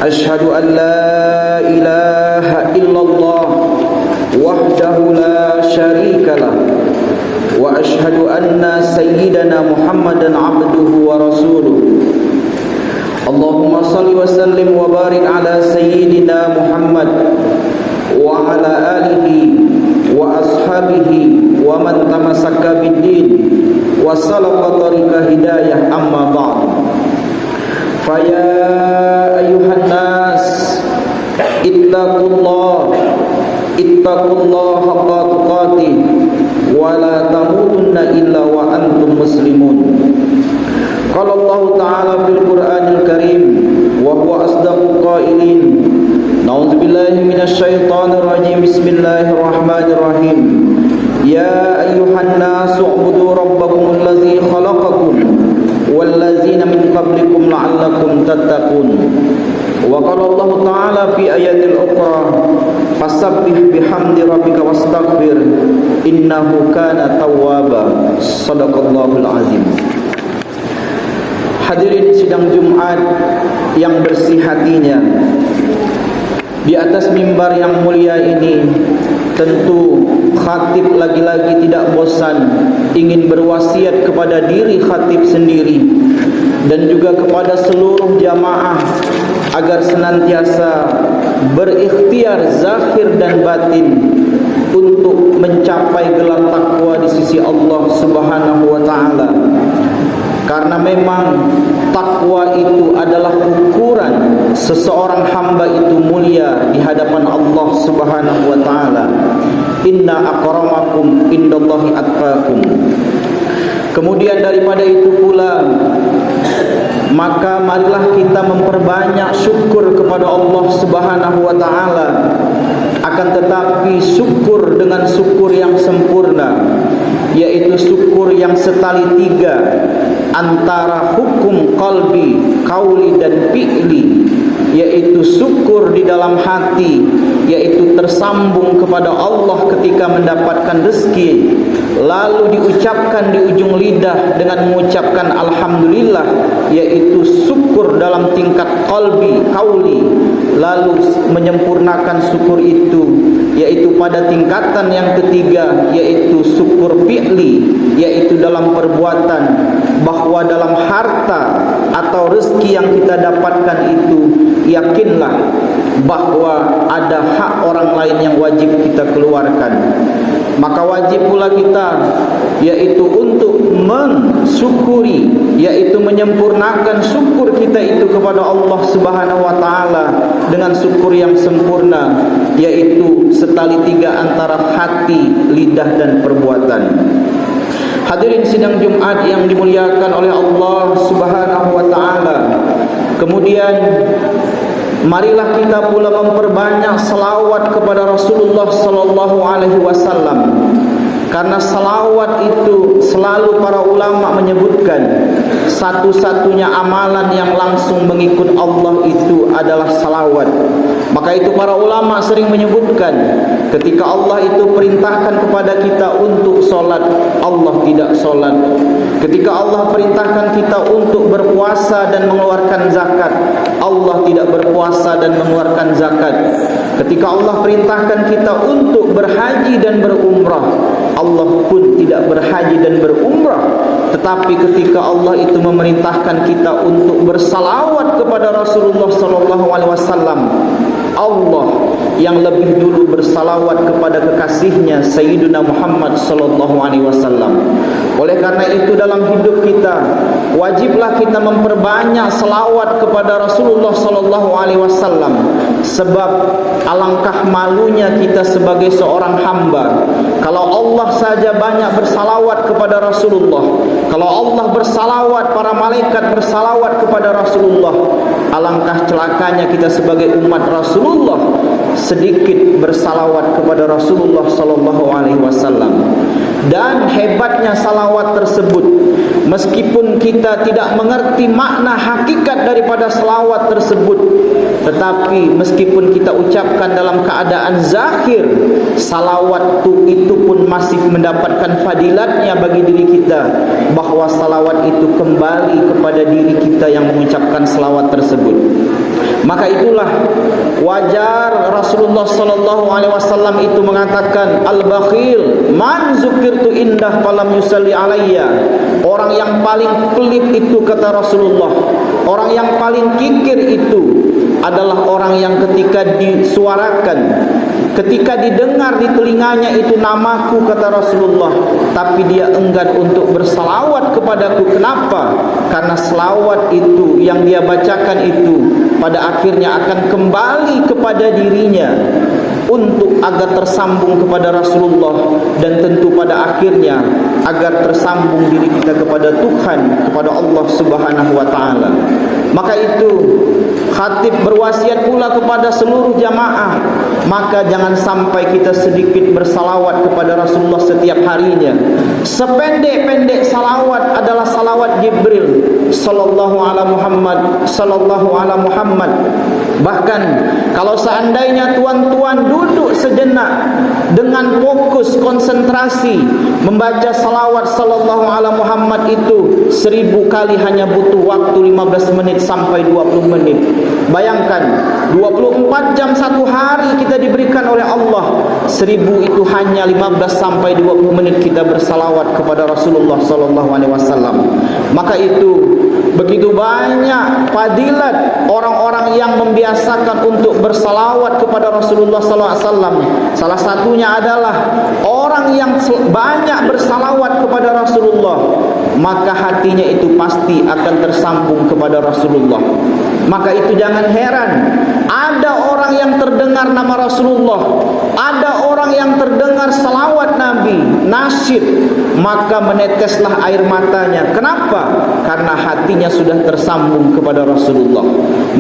أشهد أن لا إله إلا الله وحده لا شريك له وأشهد أن سيدنا محمدا عبده ورسوله اللهم صل وسلم وبارك على سيدنا محمد وعلى آله وأصحابه ومن تمسك بالدين وسلك طريق هداية أما بعد فيا أيها الناس اتقوا الله حق تقاته ولا تموتن إلا وأنتم مسلمون قال الله تعالى في القرآن الكريم وهو أصدق القائلين نعوذ بالله من الشيطان الرجيم بسم الله الرحمن الرحيم يا أيها الناس اعبدوا ربكم الذي خلقكم والذين من قبلكم لعلكم تتقون وقال الله تعالى في آيات الأخرى فسبح بحمد ربك واستغفر إنه كان توابا صدق الله العظيم. Hadirin sidang Jumat yang bersih hatinya, di atas mimbar yang mulia ini tentu khatib lagi-lagi tidak bosan ingin berwasiat kepada diri khatib sendiri dan juga kepada seluruh jamaah agar senantiasa berikhtiar zahir dan batin untuk mencapai gelar takwa di sisi Allah Subhanahu wa taala. Karena memang takwa itu adalah ukuran seseorang hamba itu mulia di hadapan Allah Subhanahu wa taala. Inna akramakum indallahi atqakum. Kemudian daripada itu pula, maka marilah kita memperbanyak syukur kepada Allah Subhanahu wa taala. Akan tetapi syukur dengan syukur yang sempurna, yaitu syukur yang setali tiga antara hukum qalbi, qauli dan fi'li, yaitu syukur di dalam hati, yaitu tersambung kepada Allah ketika mendapatkan rezeki, lalu diucapkan di ujung lidah dengan mengucapkan alhamdulillah, yaitu syukur dalam tingkat qalbi, qauli, lalu menyempurnakan syukur itu yaitu pada tingkatan yang ketiga, yaitu syukur fi'li, yaitu dalam perbuatan, bahwa dalam harta atau rezeki yang kita dapatkan itu yakinlah bahwa ada hak orang lain yang wajib kita keluarkan. Maka wajib pula kita yaitu untuk mensyukuri, yaitu menyempurnakan syukur kita itu kepada Allah Subhanahu wa taala dengan syukur yang sempurna, yaitu setali tiga antara hati, lidah dan perbuatan. Hadirin sidang Jumat yang dimuliakan oleh Allah Subhanahu wa taala. Kemudian marilah kita pula memperbanyak selawat kepada Rasulullah sallallahu alaihi wasallam. Karena selawat itu selalu para ulama menyebutkan satu-satunya amalan yang langsung mengikut Allah itu adalah selawat. Maka itu para ulama sering menyebutkan ketika Allah itu perintahkan kepada kita untuk solat, Allah tidak solat. Ketika Allah perintahkan kita untuk berpuasa dan mengeluarkan zakat, Allah tidak berpuasa dan mengeluarkan zakat. Ketika Allah perintahkan kita untuk berhaji dan berumrah, Allah pun tidak berhaji dan berumrah. Tetapi ketika Allah itu memerintahkan kita untuk bersalawat kepada Rasulullah sallallahu alaihi wasallam, Allah yang lebih dulu bersalawat kepada kekasihnya Sayyidina Muhammad sallallahu alaihi wasallam. Oleh karena itu dalam hidup kita wajiblah kita memperbanyak selawat kepada Rasulullah sallallahu alaihi wasallam, sebab alangkah malunya kita sebagai seorang hamba kalau Allah saja banyak bersalawat kepada Rasulullah, kalau Allah bersalawat, para malaikat bersalawat kepada Rasulullah, alangkah celakanya kita sebagai umat Rasulullah sedikit bersalawat kepada Rasulullah sallallahu alaihi wasallam. Dan hebatnya salawat tersebut, meskipun kita tidak mengerti makna hakikat daripada salawat tersebut, tetapi meskipun kita ucapkan dalam keadaan zahir, salawat itu pun masih mendapatkan fadilatnya bagi diri kita, bahwa salawat itu kembali kepada diri kita yang mengucapkan salawat tersebut. Maka itulah wajar Rasulullah sallallahu alaihi wasallam itu mengatakan, al-bakhil man zukirtu indah falam yusalli alayya. Orang yang paling pelit itu, kata Rasulullah, orang yang paling kikir itu adalah orang yang ketika disuarakan, ketika didengar di telinganya itu namaku, kata Rasulullah, tapi dia enggan untuk bersalawat kepadaku. Kenapa? Karena selawat itu yang dia bacakan itu pada akhirnya akan kembali kepada dirinya untuk agar tersambung kepada Rasulullah, dan tentu pada akhirnya agar tersambung diri kita kepada Tuhan, kepada Allah Subhanahu wa taala. Maka itu khatib berwasiat pula kepada seluruh jamaah, maka jangan sampai kita sedikit bersalawat kepada Rasulullah setiap harinya. Sependek-pendek salawat adalah salawat Jibril sallallahu ala Muhammad, sallallahu ala Muhammad. Bahkan kalau seandainya tuan-tuan duduk sejenak dengan fokus konsentrasi membaca salawat sallallahu ala Muhammad itu 1000 kali hanya butuh waktu 15 menit sampai 20 menit. Bayangkan 24 jam satu hari kita diberikan oleh Allah, 1000 itu hanya 15 sampai 20 menit kita bersalawat kepada Rasulullah sallallahu alaihi wasallam. Maka itu begitu banyak fadilat orang-orang yang membiasakan untuk bersalawat kepada Rasulullah sallallahu alaihi wasallam. Salah satunya adalah orang yang banyak bersalawat kepada Rasulullah, maka hatinya itu pasti akan tersambung kepada Rasulullah. Maka itu jangan heran ada orang yang terdengar nama Rasulullah, ada orang yang terdengar salawat Nabi, nasyid, maka meneteslah air matanya. Kenapa? Karena hatinya sudah tersambung kepada Rasulullah.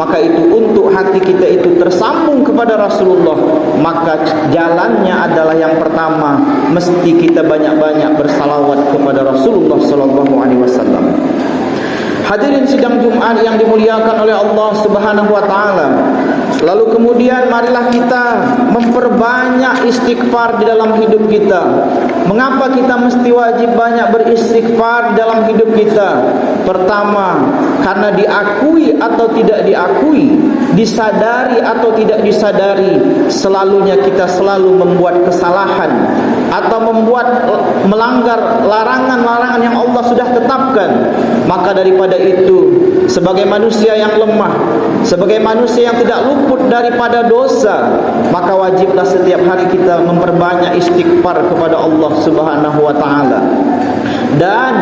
Maka itu untuk hati kita itu tersambung kepada Rasulullah, maka jalannya adalah yang pertama, mesti kita banyak-banyak bersalawat kepada Rasulullah sallallahu alaihi wasallam. Hadirin sidang Jumat yang dimuliakan oleh Allah Subhanahu wa taala. Lalu kemudian marilah kita memperbanyak istighfar di dalam hidup kita. Mengapa kita mesti wajib banyak beristighfar di dalam hidup kita? Pertama, karena diakui atau tidak diakui, disadari atau tidak disadari, selalunya kita selalu membuat kesalahan atau membuat melanggar larangan-larangan yang Allah sudah tetapkan. Maka daripada itu, sebagai manusia yang lemah, sebagai manusia yang tidak luput daripada dosa, maka wajiblah setiap hari kita memperbanyak istighfar kepada Allah Subhanahu wa taala. Dan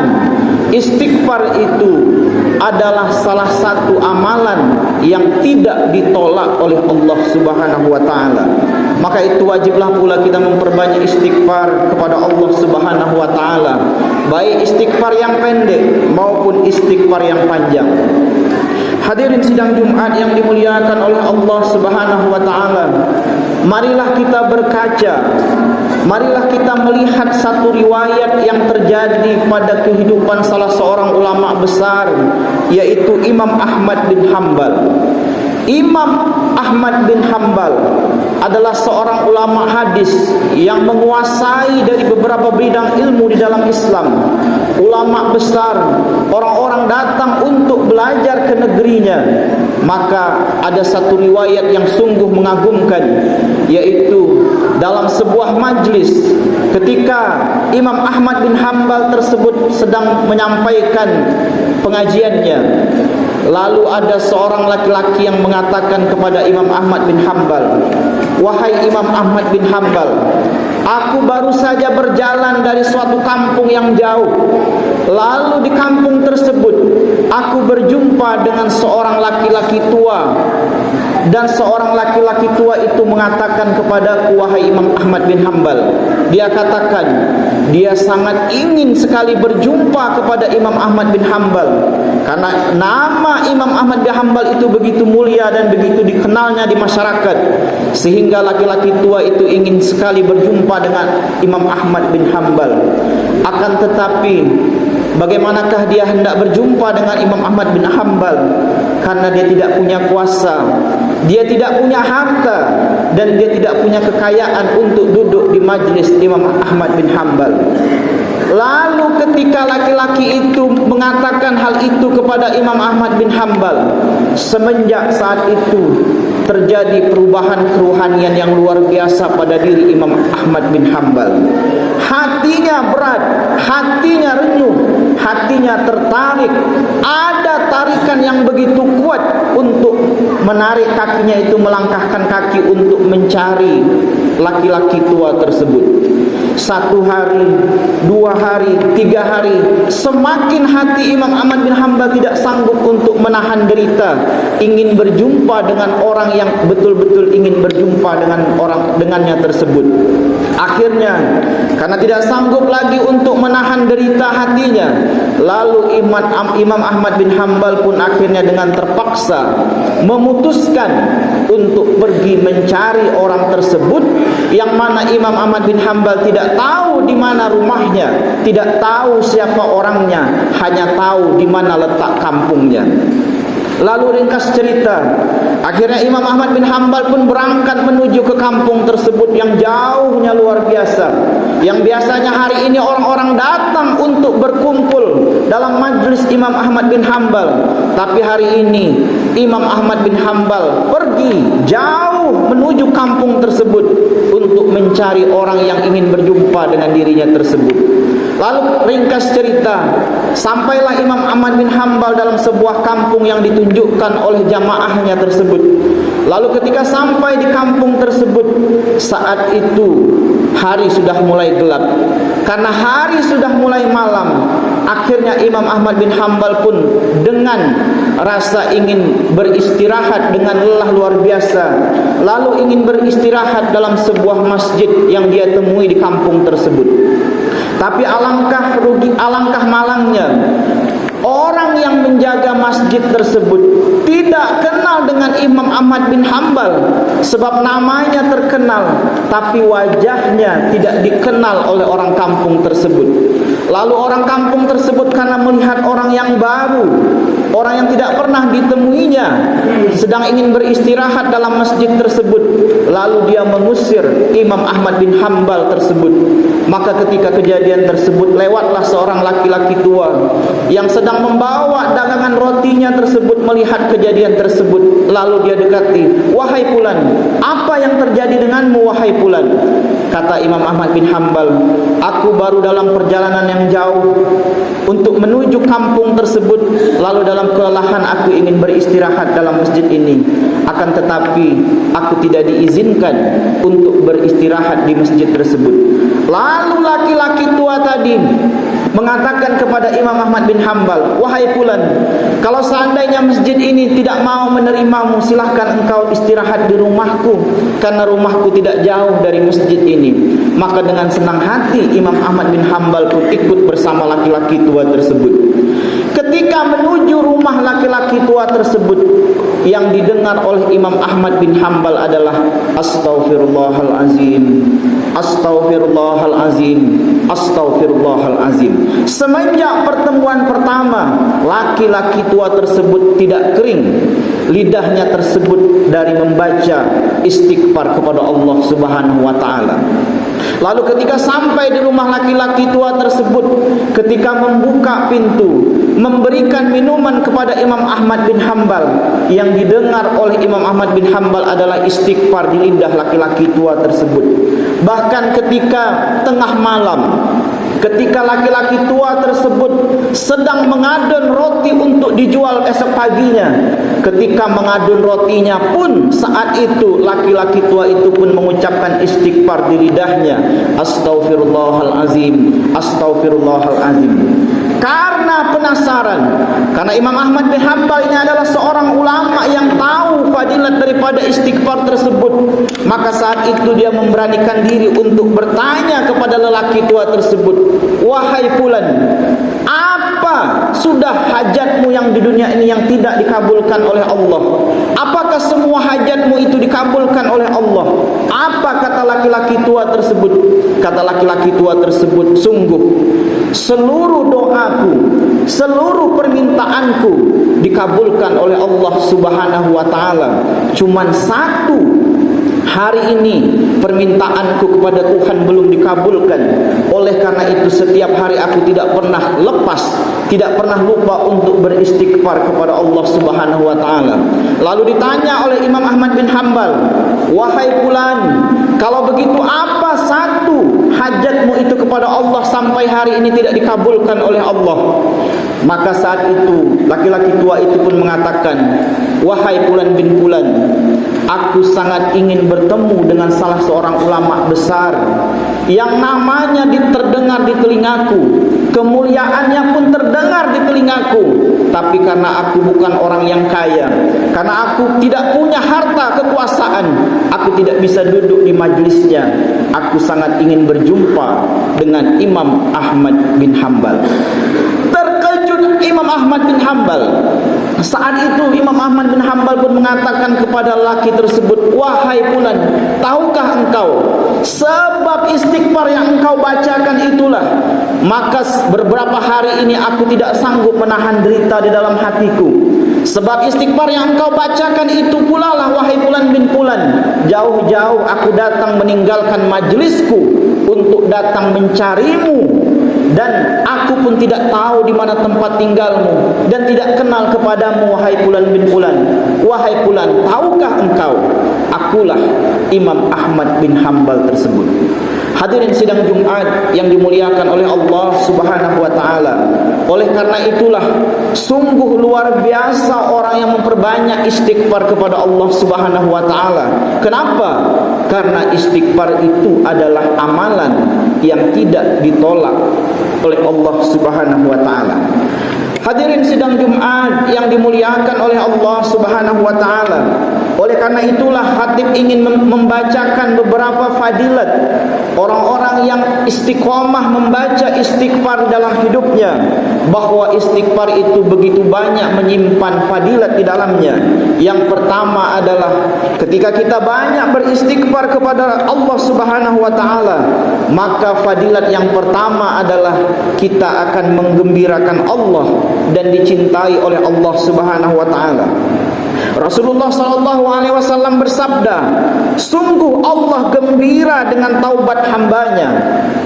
istighfar itu adalah salah satu amalan yang tidak ditolak oleh Allah Subhanahu wa taala. Maka itu wajiblah pula kita memperbanyak istighfar kepada Allah Subhanahu wa taala, baik istighfar yang pendek maupun istighfar yang panjang. Hadirin sidang Jumat yang dimuliakan oleh Allah Subhanahu wa taala, marilah kita berkaca, marilah kita melihat satu riwayat yang terjadi pada kehidupan salah seorang ulama besar, yaitu Imam Ahmad bin Hanbal. Imam Ahmad bin Hanbal adalah seorang ulama hadis yang menguasai dari beberapa bidang ilmu di dalam Islam. Ulama besar, orang-orang datang untuk belajar ke negerinya. Maka ada satu riwayat yang sungguh mengagumkan, yaitu dalam sebuah majlis ketika Imam Ahmad bin Hanbal tersebut sedang menyampaikan pengajiannya, lalu ada seorang laki-laki yang mengatakan kepada Imam Ahmad bin Hanbal, "Wahai Imam Ahmad bin Hanbal, aku baru saja berjalan dari suatu kampung yang jauh. Lalu di kampung tersebut aku berjumpa dengan seorang laki-laki tua. Dan seorang laki-laki tua itu mengatakan kepadaku, wahai Imam Ahmad bin Hanbal," dia katakan dia sangat ingin sekali berjumpa kepada Imam Ahmad bin Hanbal, karena nama Imam Ahmad bin Hanbal itu begitu mulia dan begitu dikenalnya di masyarakat, sehingga laki-laki tua itu ingin sekali berjumpa dengan Imam Ahmad bin Hanbal. Akan tetapi bagaimanakah dia hendak berjumpa dengan Imam Ahmad bin Hanbal? Karena dia tidak punya kuasa, dia tidak punya harta, dan dia tidak punya kekayaan untuk duduk di majlis Imam Ahmad bin Hanbal. Lalu ketika laki-laki itu mengatakan hal itu kepada Imam Ahmad bin Hanbal, semenjak saat itu terjadi perubahan kerohanian yang luar biasa pada diri Imam Ahmad bin Hanbal. Hatinya berat, hatinya renyuh, hatinya tertarik. Ada tarikan yang begitu kuat untuk menarik kakinya itu, melangkahkan kaki untuk mencari laki-laki tua tersebut. 1 hari, 2 hari, 3 hari, semakin hati Imam Ahmad bin Hanbal tidak sanggup untuk menahan derita, ingin berjumpa dengan orang yang betul-betul ingin berjumpa dengannya tersebut. Akhirnya, karena tidak sanggup lagi untuk menahan derita hatinya, lalu Imam Ahmad bin Hanbal pun akhirnya dengan terpaksa memutuskan untuk pergi mencari orang tersebut, yang mana Imam Ahmad bin Hanbal tidak tahu di mana rumahnya, tidak tahu siapa orangnya, hanya tahu di mana letak kampungnya. Lalu ringkas cerita, akhirnya Imam Ahmad bin Hanbal pun berangkat menuju ke kampung tersebut yang jauhnya luar biasa. Yang biasanya hari ini orang-orang datang untuk berkumpul dalam majlis Imam Ahmad bin Hanbal, tapi hari ini Imam Ahmad bin Hanbal pergi jauh menuju kampung tersebut untuk mencari orang yang ingin berjumpa dengan dirinya tersebut. Lalu ringkas cerita, sampailah Imam Ahmad bin Hanbal dalam sebuah kampung yang ditunjukkan oleh jamaahnya tersebut. Lalu ketika sampai di kampung tersebut, saat itu hari sudah mulai gelap. Karena hari sudah mulai malam, akhirnya Imam Ahmad bin Hanbal pun dengan rasa ingin beristirahat dengan lelah luar biasa, lalu ingin beristirahat dalam sebuah masjid yang dia temui di kampung tersebut. Tapi alangkah malangnya, orang yang menjaga masjid tersebut tidak kenal dengan Imam Ahmad bin Hanbal. Sebab namanya terkenal, tapi wajahnya tidak dikenal oleh orang kampung tersebut. Lalu orang kampung tersebut karena melihat orang yang baru, orang yang tidak pernah ditemuinya, sedang ingin beristirahat dalam masjid tersebut, lalu dia mengusir Imam Ahmad bin Hanbal tersebut. Maka ketika kejadian tersebut, lewatlah seorang laki-laki tua yang sedang membawa dagangan rotinya tersebut, melihat kejadian tersebut, lalu dia dekati, "Wahai Fulan, apa yang terjadi denganmu wahai Fulan?" Kata Imam Ahmad bin Hanbal, "Aku baru dalam perjalanan yang jauh untuk menuju kampung tersebut, lalu dalam kelelahan aku ingin beristirahat dalam masjid ini. Akan tetapi aku tidak diizinkan untuk beristirahat di masjid tersebut." Lalu laki-laki tua tadi mengatakan kepada Imam Ahmad bin Hanbal, "Wahai Fulan, kalau seandainya masjid ini tidak mau menerimamu, silahkan engkau istirahat di rumahku, karena rumahku tidak jauh dari masjid ini." Maka dengan senang hati Imam Ahmad bin Hanbal pun ikut bersama laki-laki tua tersebut. Ketika menuju rumah laki-laki tua tersebut, yang didengar oleh Imam Ahmad bin Hanbal adalah, "Astaghfirullahalazim, astaghfirullahalazim, astaghfirullahalazim." Semenjak pertemuan pertama, laki-laki tua tersebut tidak kering lidahnya tersebut dari membaca istighfar kepada Allah Subhanahu wa taala. Lalu ketika sampai di rumah laki-laki tua tersebut, ketika membuka pintu, memberikan minuman kepada Imam Ahmad bin Hanbal, yang didengar oleh Imam Ahmad bin Hanbal adalah istighfar di lidah laki-laki tua tersebut. Bahkan ketika tengah malam, ketika laki-laki tua tersebut sedang mengadun roti untuk dijual esok paginya, ketika mengadun rotinya pun saat itu laki-laki tua itu pun mengucapkan istighfar di lidahnya, "Astaghfirullahalazim, astaghfirullahalazim." Karena penasaran, karena Imam Ahmad bin Hanbal ini adalah seorang ulama yang tahu fadilat daripada istighfar tersebut, maka saat itu dia memberanikan diri untuk bertanya kepada lelaki tua tersebut, "Wahai Fulan, apa sudah hajatmu yang di dunia ini yang tidak dikabulkan oleh Allah? Apakah semua hajatmu itu dikabulkan oleh Allah?" Apa kata laki-laki tua tersebut? Kata laki-laki tua tersebut, "Sungguh seluruh doaku, seluruh permintaanku dikabulkan oleh Allah Subhanahu wa taala. Cuman satu Hari ini permintaanku kepada Tuhan belum dikabulkan. Oleh karena itu setiap hari aku tidak pernah lepas, tidak pernah lupa untuk beristighfar kepada Allah Subhanahu wa taala. Lalu ditanya oleh Imam Ahmad bin Hanbal, "Wahai fulan, kalau begitu apa satu hajatmu itu kepada Allah sampai hari ini tidak dikabulkan oleh Allah?" Maka saat itu laki-laki tua itu pun mengatakan, "Wahai fulan bin fulan, aku sangat ingin bertemu dengan salah seorang ulama besar yang namanya terdengar di telingaku, kemuliaannya pun terdengar di telingaku, tapi karena aku bukan orang yang kaya, karena aku tidak punya harta kekuasaan, aku tidak bisa duduk di majelisnya. Aku sangat ingin berjumpa dengan Imam Ahmad bin Hanbal." Terkejut Imam Ahmad bin Hanbal. Saat itu Imam Ahmad bin Hanbal pun mengatakan kepada laki tersebut, "Wahai fulan, tahukah engkau sebab istighfar yang engkau bacakan itulah maka beberapa hari ini aku tidak sanggup menahan derita di dalam hatiku. Sebab istighfar yang engkau bacakan itu pula lah, wahai fulan bin fulan, jauh-jauh aku datang meninggalkan majlisku untuk datang mencarimu, dan aku pun tidak tahu di mana tempat tinggalmu dan tidak kenal kepadamu, wahai fulan bin fulan. Wahai fulan, tahukah engkau akulah Imam Ahmad bin Hanbal tersebut." Hadirin sidang Jumat yang dimuliakan oleh Allah Subhanahu wa taala. Oleh karena itulah sungguh luar biasa orang yang memperbanyak istighfar kepada Allah Subhanahu wa taala. Kenapa? Karena istighfar itu adalah amalan yang tidak ditolak oleh Allah Subhanahu wa taala. Hadirin sidang Jumat yang dimuliakan oleh Allah Subhanahu wa taala. Oleh karena itulah khatib ingin membacakan beberapa fadilat orang-orang yang istiqomah membaca istighfar dalam hidupnya, bahwa istighfar itu begitu banyak menyimpan fadilat di dalamnya. Yang pertama adalah ketika kita banyak beristighfar kepada Allah Subhanahu wa taala, maka fadilat yang pertama adalah kita akan menggembirakan Allah dan dicintai oleh Allah Subhanahu wa taala. Rasulullah sallallahu alaihi wasallam bersabda, "Sungguh Allah gembira dengan taubat hambanya."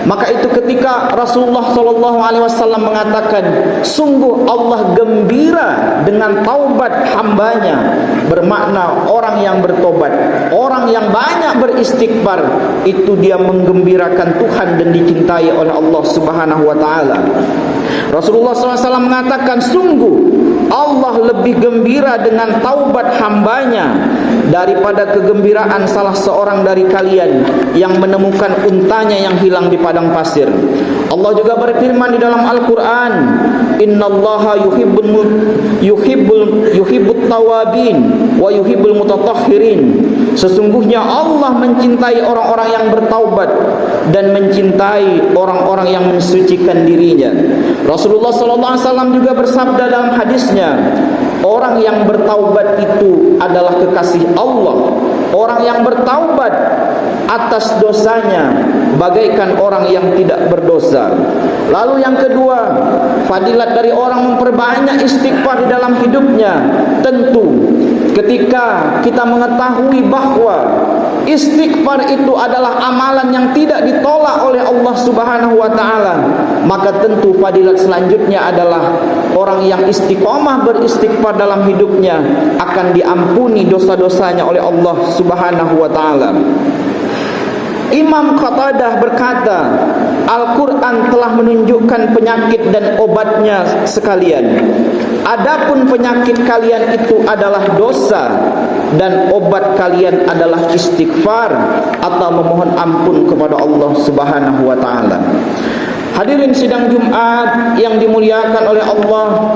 Maka itu ketika Rasulullah sallallahu alaihi wasallam mengatakan, "Sungguh Allah gembira dengan taubat hambanya," bermakna orang yang bertobat, orang yang banyak beristighfar, itu dia menggembirakan Tuhan dan dicintai oleh Allah Subhanahu wa taala. Rasulullah SAW mengatakan, "Sungguh Allah lebih gembira dengan taubat hambanya daripada kegembiraan salah seorang dari kalian yang menemukan untanya yang hilang di padang pasir." Allah juga berfirman di dalam Al-Quran, "Innallaha yuhibbut tawabin wa yuhibbul mutatahhirin." Sesungguhnya Allah mencintai orang-orang yang bertaubat dan mencintai orang-orang yang mensucikan dirinya. Rasulullah SAW juga bersabda dalam hadisnya, orang yang bertaubat itu adalah kekasih Allah. Orang yang bertaubat atas dosanya bagaikan orang yang tidak berdosa. Lalu yang kedua, fadilat dari orang memperbanyak istighfar di dalam hidupnya. Tentu ketika kita mengetahui bahwa istighfar itu adalah amalan yang tidak ditolak oleh Allah Subhanahu wa taala, maka tentu fadilat selanjutnya adalah orang yang istiqomah beristighfar dalam hidupnya akan diampuni dosa-dosanya oleh Allah Subhanahu wa taala. Imam Qatadah berkata, Al-Quran telah menunjukkan penyakit dan obatnya sekalian. Adapun penyakit kalian itu adalah dosa, dan obat kalian adalah istighfar atau memohon ampun kepada Allah Subhanahu wa taala. Hadirin sidang Jumat yang dimuliakan oleh Allah,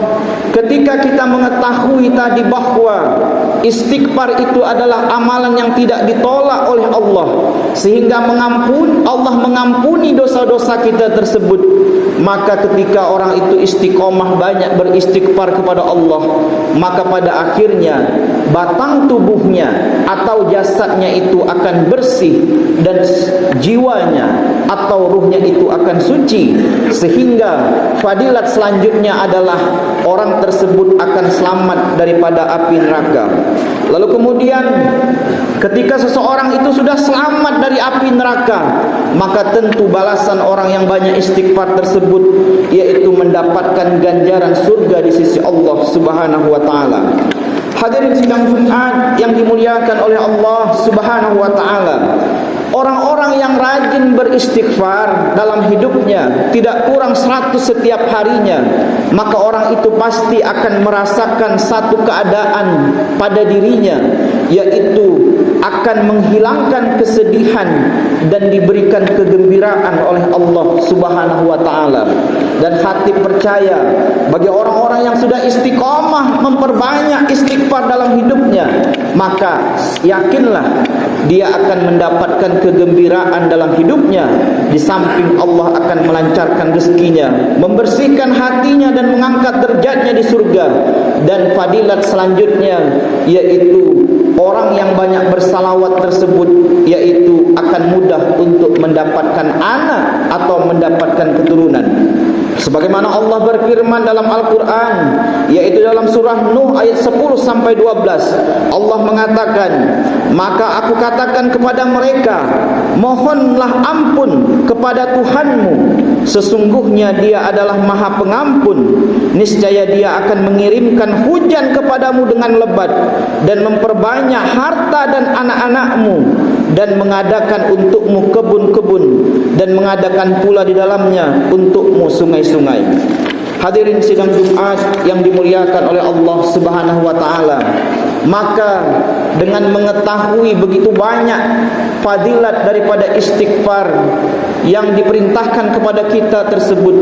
ketika kita mengetahui tadi bahwa istighfar itu adalah amalan yang tidak ditolak oleh Allah, sehingga Allah mengampuni dosa-dosa kita tersebut, maka ketika orang itu istiqomah banyak beristighfar kepada Allah, maka pada akhirnya batang tubuhnya atau jasadnya itu akan bersih dan jiwanya atau ruhnya itu akan suci, sehingga fadilat selanjutnya adalah orang tersebut akan selamat daripada api neraka. Lalu kemudian Ketika seseorang itu sudah selamat dari api neraka, maka tentu balasan orang yang banyak istighfar tersebut yaitu mendapatkan ganjaran surga di sisi Allah Subhanahu wa taala. Hadirin sidang Jumat yang dimuliakan oleh Allah Subhanahu wa taala, orang-orang yang rajin beristighfar dalam hidupnya tidak kurang 100 setiap harinya, maka orang itu pasti akan merasakan satu keadaan pada dirinya, yaitu akan menghilangkan kesedihan dan diberikan kegembiraan oleh Allah Subhanahu wa taala. Dan hati percaya bagi orang-orang yang sudah istiqomah memperbanyak istighfar dalam hidupnya, maka yakinlah dia akan mendapatkan kegembiraan dalam hidupnya. Di samping Allah akan melancarkan rezekinya, membersihkan hatinya dan mengangkat derajatnya di surga. Dan fadilat selanjutnya yaitu orang yang banyak bersalawat tersebut yaitu akan mudah untuk mendapatkan anak atau mendapatkan keturunan. Sebagaimana Allah berfirman dalam Al-Quran, yaitu dalam surah Nuh ayat 10 sampai 12, Allah mengatakan, maka aku katakan kepada mereka, mohonlah ampun kepada Tuhanmu, sesungguhnya Dia adalah Maha Pengampun. Niscaya Dia akan mengirimkan hujan kepadamu dengan lebat dan memperbanyak harta dan anak-anakmu, dan mengadakan untukmu kebun-kebun, dan mengadakan pula di dalamnya untukmu sungai-sungai. Hadirin sidang Jumat yang dimuliakan oleh Allah Subhanahu wa taala, maka dengan mengetahui begitu banyak fadilat daripada istighfar yang diperintahkan kepada kita tersebut,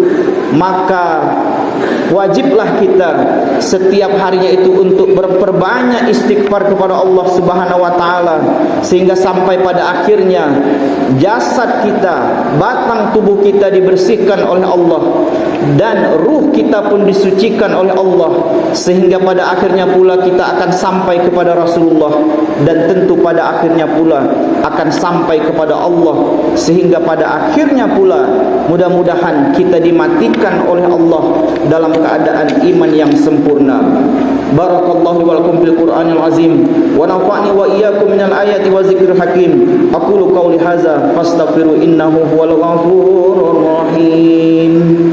maka wajiblah kita setiap harinya itu untuk berperbanyak istighfar kepada Allah Subhanahu wa taala, sehingga sampai pada akhirnya jasad kita, batang tubuh kita dibersihkan oleh Allah dan ruh kita pun disucikan oleh Allah, sehingga pada akhirnya pula kita akan sampai kepada Rasulullah, dan tentu pada akhirnya pula akan sampai kepada Allah, sehingga pada akhirnya pula mudah-mudahan kita dimatikan oleh Allah dalam keadaan iman yang sempurna. Barakallahu wa lakum bil Qur'anil azim wa nafa'ni wa iyyakum minal ayati wa zikril hakim. Aqulu qawli hadza fastaghfiru innahu huwal ghafurur rahim.